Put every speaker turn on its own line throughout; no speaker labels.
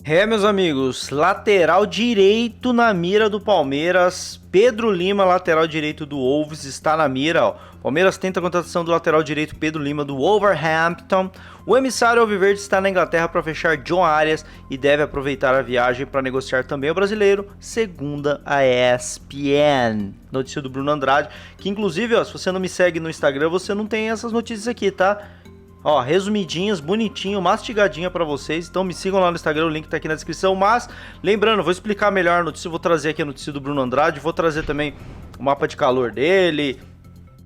Meus amigos, lateral direito na mira do Palmeiras. Pedro Lima, lateral direito do Wolves, está na mira. Ó. Palmeiras tenta a contratação do lateral direito Pedro Lima do Wolverhampton. O emissário alviverde está na Inglaterra para fechar John Arias e deve aproveitar a viagem para negociar também o brasileiro, segundo a ESPN. Notícia do Bruno Andrade, que inclusive, ó, se você não me segue no Instagram, você não tem essas notícias aqui, tá? Ó, resumidinhas, bonitinho, mastigadinha pra vocês. Então me sigam lá no Instagram, o link tá aqui na descrição. Mas, lembrando, vou explicar melhor a notícia. Vou trazer aqui a notícia do Bruno Andrade. Vou trazer também o mapa de calor dele.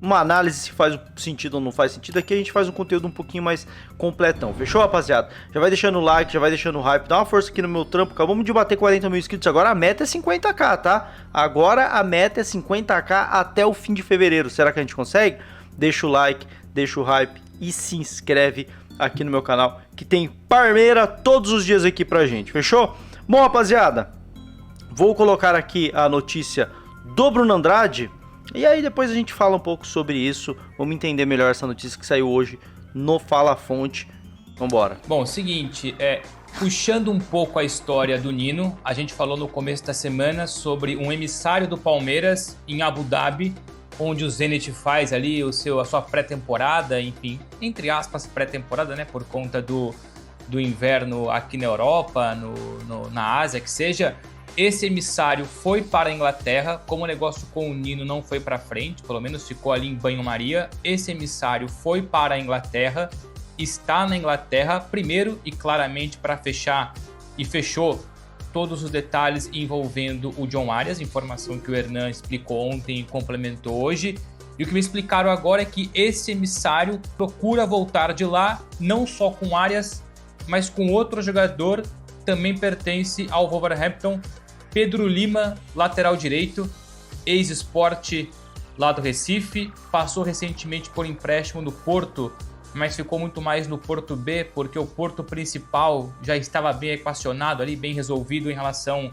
Uma análise se faz sentido ou não faz sentido. Aqui a gente faz um conteúdo um pouquinho mais completão. Fechou, rapaziada? Já vai deixando o like, já vai deixando o hype. Dá uma força aqui no meu trampo. Acabamos de bater 40 mil inscritos. Agora a meta é 50k, tá? Agora a meta é 50k até o fim de fevereiro. Será que a gente consegue? Deixa o like, deixa o hype e se inscreve aqui no meu canal, que tem Parmeira todos os dias aqui pra gente, fechou? Bom, rapaziada, vou colocar aqui a notícia do Bruno Andrade, e aí depois a gente fala um pouco sobre isso, vamos entender melhor essa notícia que saiu hoje no Fala Fonte. Vambora.
Bom, seguinte, puxando um pouco a história do Nino, a gente falou no começo da semana sobre um emissário do Palmeiras em Abu Dhabi, onde o Zenit faz ali a sua pré-temporada, enfim, entre aspas, pré-temporada, né, por conta do inverno aqui na Europa, na Ásia, que seja. Esse emissário foi para a Inglaterra, como o negócio com o Nino não foi para frente, pelo menos ficou ali em banho-maria, esse emissário foi para a Inglaterra, está na Inglaterra primeiro e claramente para fechar, e fechou todos os detalhes envolvendo o John Arias, informação que o Hernan explicou ontem e complementou hoje. E o que me explicaram agora é que esse emissário procura voltar de lá, não só com Arias, mas com outro jogador, também pertence ao Wolverhampton, Pedro Lima, lateral direito, ex-Sport lá do Recife, passou recentemente por empréstimo no Porto, mas ficou muito mais no Porto B, porque o Porto principal já estava bem equacionado ali, bem resolvido em relação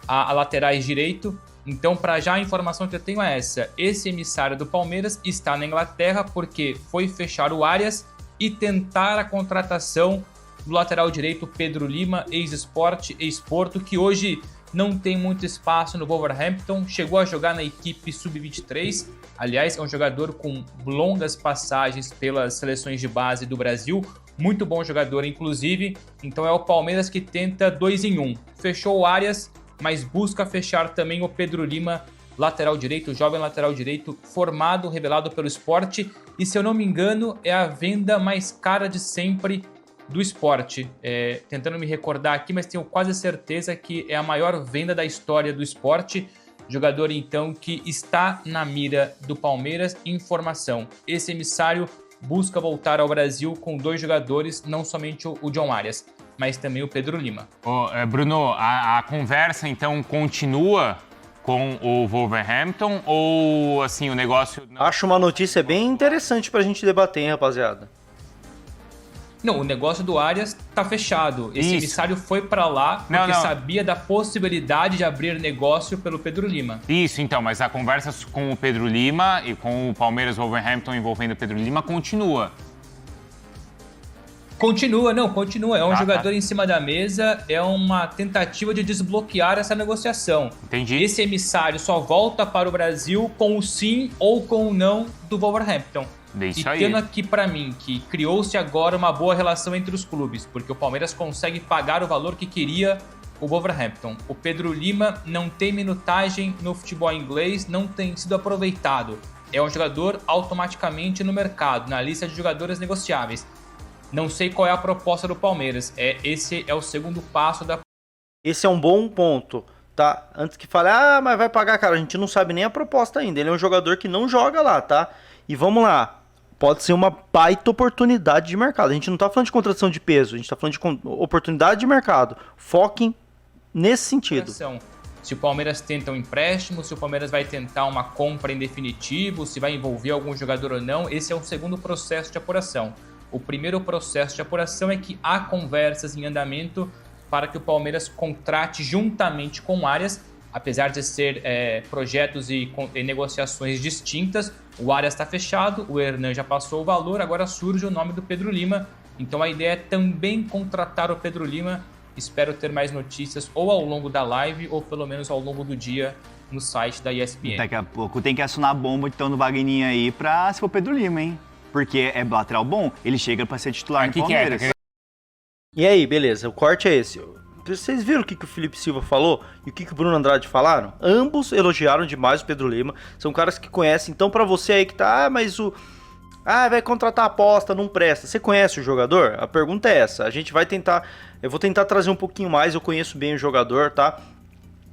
a laterais direito. Então, para já, a informação que eu tenho é essa: esse emissário do Palmeiras está na Inglaterra porque foi fechar o Arias e tentar a contratação do lateral direito Pedro Lima, ex-Sport, ex-Porto, que hoje não tem muito espaço no Wolverhampton, chegou a jogar na equipe sub-23, aliás, é um jogador com longas passagens pelas seleções de base do Brasil, muito bom jogador inclusive, então é o Palmeiras que tenta 2 em 1, fechou o Arias, mas busca fechar também o Pedro Lima, lateral direito, jovem lateral direito, formado, revelado pelo Sport, e se eu não me engano é a venda mais cara de sempre do Sport, tentando me recordar aqui, mas tenho quase certeza que é a maior venda da história do Sport, jogador então que está na mira do Palmeiras. Informação: esse emissário busca voltar ao Brasil com 2 jogadores, não somente o John Arias, mas também o Pedro Lima.
Bruno, a conversa então continua com o Wolverhampton ou assim o negócio...
Acho uma notícia bem interessante pra gente debater, hein, rapaziada.
Não, o negócio do Arias tá fechado. Esse emissário foi para lá porque sabia da possibilidade de abrir negócio pelo Pedro Lima.
Isso, então, mas a conversa com o Pedro Lima e com o Palmeiras Wolverhampton envolvendo o Pedro Lima continua.
Continua. É um jogador em cima da mesa, é uma tentativa de desbloquear essa negociação.
Entendi.
Esse emissário só volta para o Brasil com o sim ou com o não do Wolverhampton.
Isso
e tendo aqui para mim que criou-se agora uma boa relação entre os clubes, porque o Palmeiras consegue pagar o valor que queria o Wolverhampton. O Pedro Lima não tem minutagem no futebol inglês, não tem sido aproveitado. É um jogador automaticamente no mercado, na lista de jogadores negociáveis. Não sei qual é a proposta do Palmeiras. Esse é o segundo passo da...
Esse é um bom ponto, tá? Antes que fale, mas vai pagar, cara, a gente não sabe nem a proposta ainda. Ele é um jogador que não joga lá, tá? E vamos lá. Pode ser uma baita oportunidade de mercado. A gente não tá falando de contratação de peso, a gente tá falando de oportunidade de mercado. Foquem nesse sentido.
Se o Palmeiras tenta um empréstimo, se o Palmeiras vai tentar uma compra em definitivo, se vai envolver algum jogador ou não, esse é um segundo processo de apuração. O primeiro processo de apuração é que há conversas em andamento para que o Palmeiras contrate juntamente com o Arias, apesar de ser projetos e negociações distintas. O Arias está fechado, o Hernan já passou o valor, agora surge o nome do Pedro Lima. Então a ideia é também contratar o Pedro Lima Espero ter mais notícias ou ao longo da live ou pelo menos ao longo do dia no site da ESPN.
Daqui a pouco tem que acionar a bomba então do Wagninho aí pra se for Pedro Lima, hein? Porque é lateral bom, ele chega pra ser titular no Palmeiras.
E aí, beleza, o corte é esse. Vocês viram o que o Felipe Silva falou e o que o Bruno Andrade falaram? Ambos elogiaram demais o Pedro Lima. São caras que conhecem. Então, pra você aí que tá, mas o... vai contratar aposta, não presta. Você conhece o jogador? A pergunta é essa. A gente vai tentar... Eu vou tentar trazer um pouquinho mais. Eu conheço bem o jogador, tá?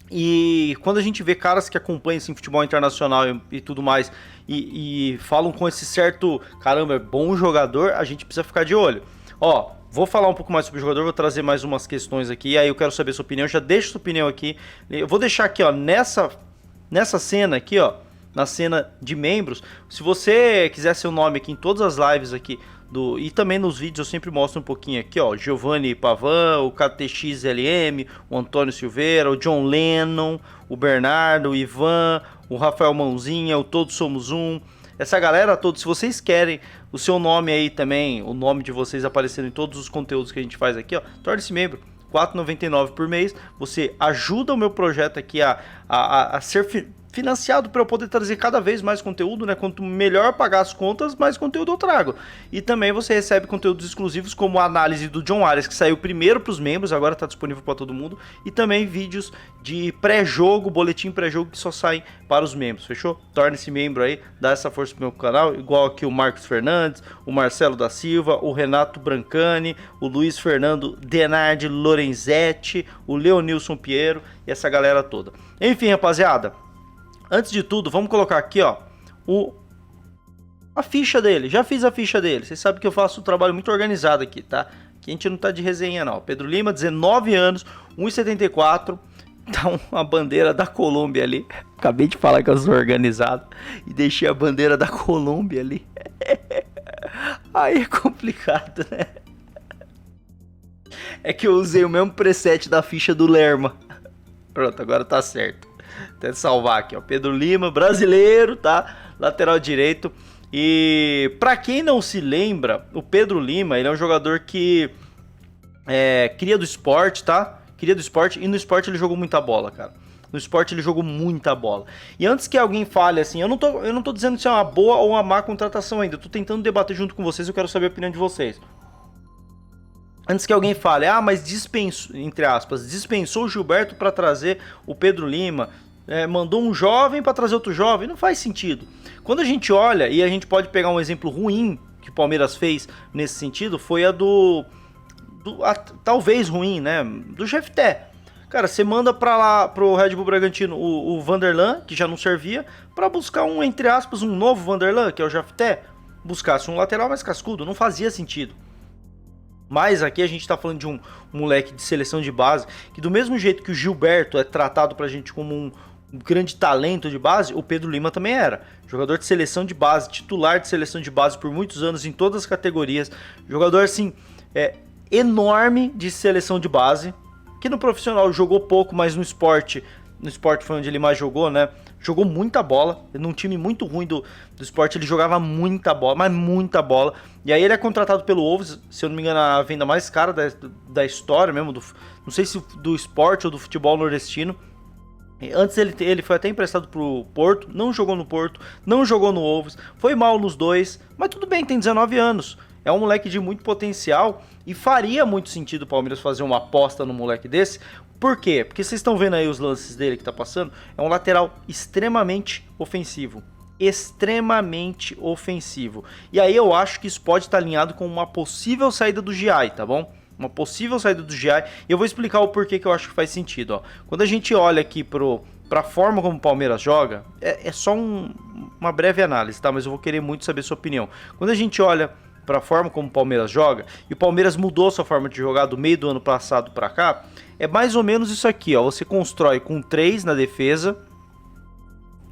E quando a gente vê caras que acompanham esse futebol internacional e tudo mais e falam com esse certo... Caramba, é bom jogador, a gente precisa ficar de olho. Ó... Vou falar um pouco mais sobre o jogador, vou trazer mais umas questões aqui, aí eu quero saber sua opinião, já deixa sua opinião aqui. Eu vou deixar aqui, ó, nessa cena aqui, ó, na cena de membros, se você quiser seu nome aqui em todas as lives aqui, e também nos vídeos eu sempre mostro um pouquinho aqui, ó, Giovanni Pavan, o KTXLM, o Antônio Silveira, o John Lennon, o Bernardo, o Ivan, o Rafael Mãozinha, o Todos Somos Um. Essa galera toda, se vocês querem o seu nome aí também, o nome de vocês aparecendo em todos os conteúdos que a gente faz aqui, ó, torne-se membro, R$ 4,99 por mês. Você ajuda o meu projeto aqui a ser financiado para eu poder trazer cada vez mais conteúdo, né? Quanto melhor pagar as contas, mais conteúdo eu trago. E também você recebe conteúdos exclusivos como a análise do John Arias, que saiu primeiro para os membros, agora está disponível para todo mundo, e também vídeos de pré-jogo, boletim pré-jogo que só saem para os membros, fechou? Torne-se membro aí, dá essa força pro meu canal, igual aqui o Marcos Fernandes, o Marcelo da Silva, o Renato Brancani, o Luiz Fernando Denardi Lorenzetti, o Leonilson Piero e essa galera toda. Enfim, rapaziada, antes de tudo, vamos colocar aqui, ó, a ficha dele. Já fiz a ficha dele. Vocês sabem que eu faço um trabalho muito organizado aqui, tá? Aqui a gente não tá de resenha, não. Pedro Lima, 19 anos, 1,74. Tá uma bandeira da Colômbia ali. Acabei de falar que eu sou organizado e deixei a bandeira da Colômbia ali. Aí é complicado, né? É que eu usei o mesmo preset da ficha do Lerma. Pronto, agora tá certo. Até salvar aqui, ó. Pedro Lima, brasileiro, tá? Lateral direito. E pra quem não se lembra, o Pedro Lima, ele é um jogador que cria do esporte, tá? Cria do esporte, e no esporte ele jogou muita bola, cara. No esporte ele jogou muita bola. E antes que alguém fale assim, eu não tô dizendo se é uma boa ou uma má contratação ainda. Eu tô tentando debater junto com vocês, eu quero saber a opinião de vocês. Antes que alguém fale, mas dispensou, entre aspas, dispensou o Gilberto para trazer o Pedro Lima, mandou um jovem para trazer outro jovem, não faz sentido. Quando a gente olha, e a gente pode pegar um exemplo ruim que o Palmeiras fez nesse sentido, foi a talvez ruim, né, do Jefté. Cara, você manda pra lá, pro Red Bull Bragantino, o Vanderlan, que já não servia, para buscar um, entre aspas, um novo Vanderlan, que é o Jefté, buscasse um lateral mais cascudo, não fazia sentido. Mas aqui a gente tá falando de um moleque de seleção de base, que do mesmo jeito que o Gilberto é tratado pra gente como um grande talento de base, o Pedro Lima também era. Jogador de seleção de base, titular de seleção de base por muitos anos em todas as categorias. Jogador, assim, enorme de seleção de base, que no profissional jogou pouco, mas no esporte foi onde ele mais jogou, né? Jogou muita bola, num time muito ruim do esporte, ele jogava muita bola, mas muita bola. E aí ele é contratado pelo Wolves, se eu não me engano, a venda mais cara da história mesmo, não sei se do esporte ou do futebol nordestino. Antes ele foi até emprestado pro Porto, não jogou no Porto, não jogou no Wolves, foi mal nos dois, mas tudo bem, tem 19 anos. É um moleque de muito potencial e faria muito sentido o Palmeiras fazer uma aposta no moleque desse. Por quê? Porque vocês estão vendo aí os lances dele que tá passando. É um lateral extremamente ofensivo. Extremamente ofensivo. E aí eu acho que isso pode estar alinhado com uma possível saída do Giai, tá bom? Uma possível saída do Giai. E eu vou explicar o porquê que eu acho que faz sentido, ó. Quando a gente olha aqui pra forma como o Palmeiras joga, é só uma breve análise, tá? Mas eu vou querer muito saber sua opinião. Quando a gente olha para a forma como o Palmeiras joga, e o Palmeiras mudou sua forma de jogar do meio do ano passado para cá, é mais ou menos isso aqui, ó. Você constrói com 3 na defesa,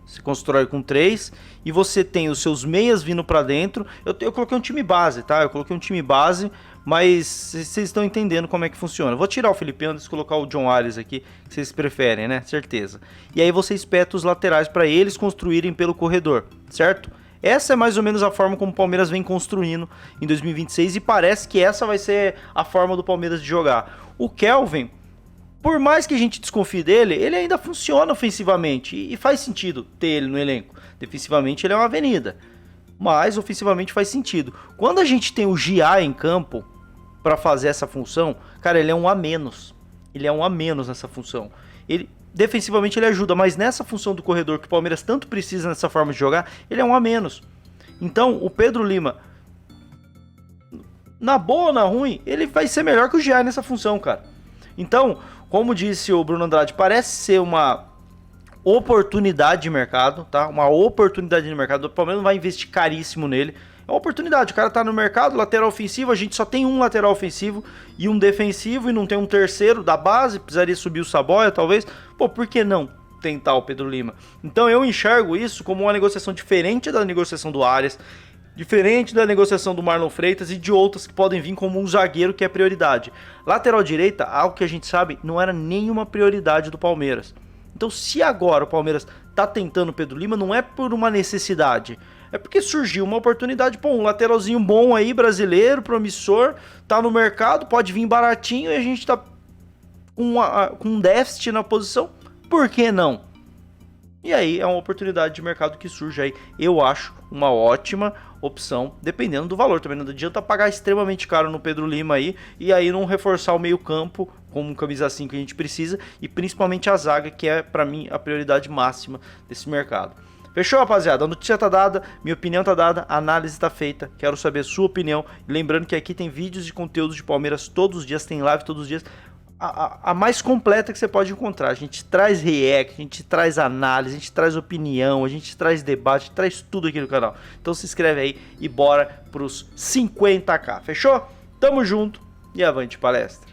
você constrói com 3, e você tem os seus meias vindo para dentro. Eu coloquei um time base, tá? Eu coloquei um time base, mas vocês estão entendendo como é que funciona. Vou tirar o Felipe Anderson e colocar o John Arias aqui, que vocês preferem, né? Certeza. E aí você espeta os laterais para eles construírem pelo corredor, certo? Essa é mais ou menos a forma como o Palmeiras vem construindo em 2026 e parece que essa vai ser a forma do Palmeiras de jogar. O Kelvin, por mais que a gente desconfie dele, ele ainda funciona ofensivamente e faz sentido ter ele no elenco. Defensivamente ele é uma avenida, mas ofensivamente faz sentido. Quando a gente tem o Gia em campo para fazer essa função, cara, ele é um a menos. Ele é um a menos nessa função. Defensivamente ele ajuda, mas nessa função do corredor que o Palmeiras tanto precisa nessa forma de jogar, ele é um a menos. Então, o Pedro Lima, na boa ou na ruim, ele vai ser melhor que o Gia nessa função, cara. Então, como disse o Bruno Andrade, parece ser uma oportunidade de mercado, tá? Uma oportunidade de mercado. O Palmeiras não vai investir caríssimo nele. É uma oportunidade, o cara tá no mercado, lateral ofensivo, a gente só tem um lateral ofensivo e um defensivo e não tem um terceiro da base, precisaria subir o Saboia talvez. Pô, por que não tentar o Pedro Lima? Então eu enxergo isso como uma negociação diferente da negociação do Arias, diferente da negociação do Marlon Freitas e de outras que podem vir como um zagueiro que é prioridade. Lateral direita, algo que a gente sabe, não era nenhuma prioridade do Palmeiras. Então se agora o Palmeiras tá tentando o Pedro Lima, não é por uma necessidade, é porque surgiu uma oportunidade, pô, um lateralzinho bom aí, brasileiro, promissor, tá no mercado, pode vir baratinho e a gente tá com um déficit na posição, por que não? E aí é uma oportunidade de mercado que surge aí, eu acho uma ótima opção, dependendo do valor, também não adianta pagar extremamente caro no Pedro Lima aí, e aí não reforçar o meio campo com um camisa 5 que a gente precisa, e principalmente a zaga, que é pra mim a prioridade máxima desse mercado. Fechou, rapaziada? A notícia tá dada, minha opinião tá dada, a análise tá feita, quero saber a sua opinião. Lembrando que aqui tem vídeos e conteúdos de Palmeiras todos os dias, tem live todos os dias, a mais completa que você pode encontrar. A gente traz react, a gente traz análise, a gente traz opinião, a gente traz debate, traz tudo aqui no canal. Então se inscreve aí e bora pros 50k, fechou? Tamo junto e avante palestra!